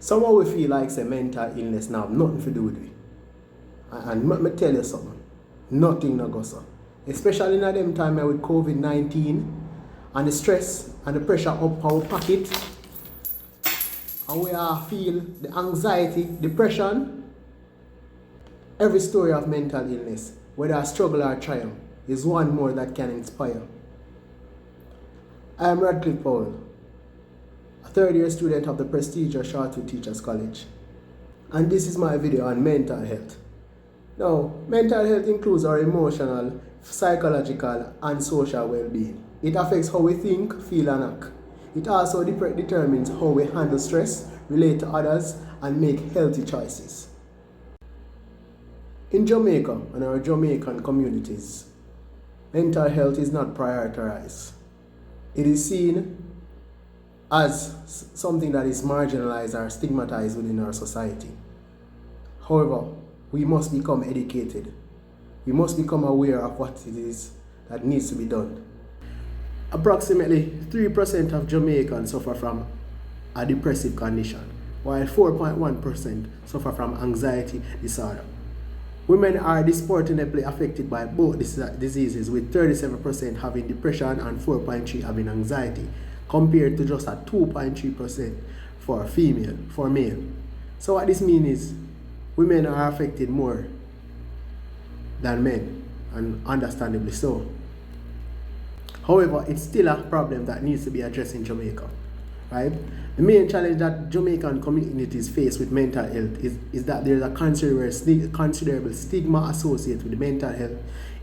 Somehow we feel like say mental illness now have nothing to do with it. And let me tell you something. Nothing no go so. Especially in them time with COVID-19 and the stress and the pressure up our pocket. And we are feel the anxiety, depression. Every story of mental illness, whether a struggle or triumph, is one more that can inspire. I am Radcliffe Powell, a third-year student of the prestigious Shortwood Teachers College, and this is my video on mental health. Now, mental health includes our emotional, psychological, and social well-being. It affects how we think, feel, and act. It also determines how we handle stress, relate to others, and make healthy choices. In Jamaica and our Jamaican communities, mental health is not prioritized. It is seen as something that is marginalized or stigmatized within our society. However, we must become educated. We must become aware of what it is that needs to be done. Approximately 3% of Jamaicans suffer from a depressive condition, while 4.1% suffer from anxiety disorder. Women are disproportionately affected by both diseases, with 37% having depression and 4.3% having anxiety, compared to just a 2.3% for male. So what this means is women are affected more than men, and understandably so. However, it's still a problem that needs to be addressed in Jamaica, right? The main challenge that Jamaican communities face with mental health is that there's a considerable stigma associated with mental health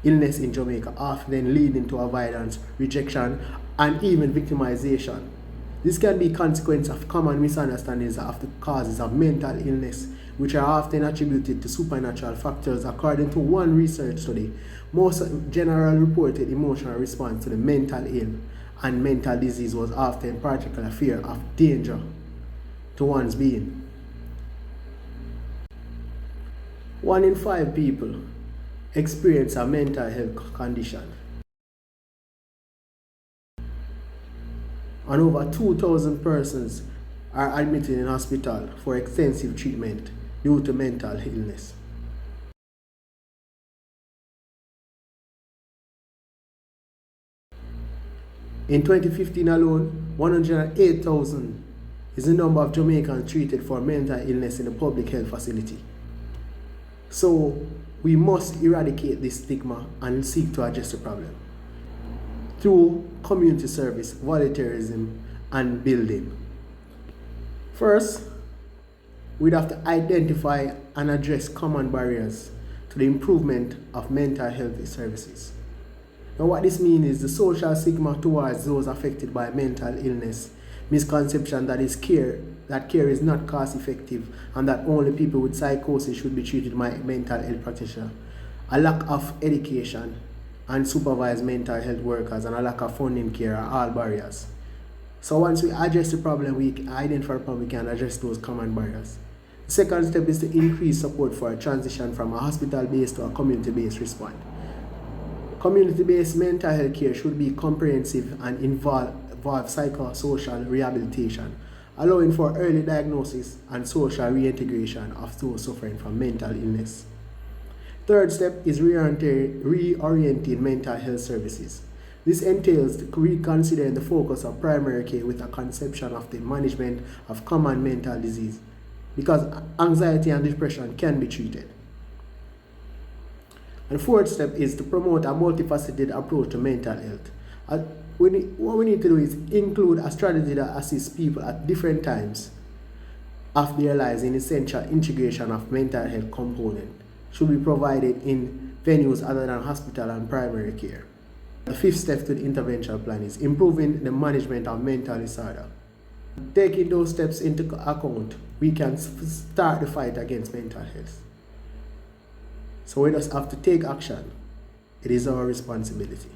illness in Jamaica, often leading to avoidance, rejection, and even victimization. This can be a consequence of common misunderstandings of the causes of mental illness, which are often attributed to supernatural factors. According to one research study, most general reported emotional response to the mental ill and mental disease was often particular fear of danger to one's being. 1 in 5 people experience a mental health condition, and over 2,000 persons are admitted in hospital for extensive treatment due to mental illness. In 2015 alone, 108,000 is the number of Jamaicans treated for mental illness in a public health facility. So we must eradicate this stigma and seek to address the problem through community service, volunteerism, and building. First, we'd have to identify and address common barriers to the improvement of mental health services. Now what this means is the social stigma towards those affected by mental illness, misconception that care is not cost effective and that only people with psychosis should be treated by mental health practitioners, a lack of education and supervised mental health workers, and a lack of funding care are all barriers. So once we address the problem, we identify the problem, we can address those common barriers. The second step is to increase support for a transition from a hospital-based to a community-based response. Community-based mental health care should be comprehensive and involve psychosocial rehabilitation, allowing for early diagnosis and social reintegration of those suffering from mental illness. Third step is reorienting mental health services. This entails reconsidering the focus of primary care with a conception of the management of common mental disease, because anxiety and depression can be treated. And the fourth step is to promote a multifaceted approach to mental health. What we need to do is include a strategy that assists people at different times of their lives in essential integration of mental health component should be provided in venues other than hospital and primary care. The fifth step to the intervention plan is improving the management of mental disorder. Taking those steps into account, we can start the fight against mental health. So we just have to take action. It is our responsibility.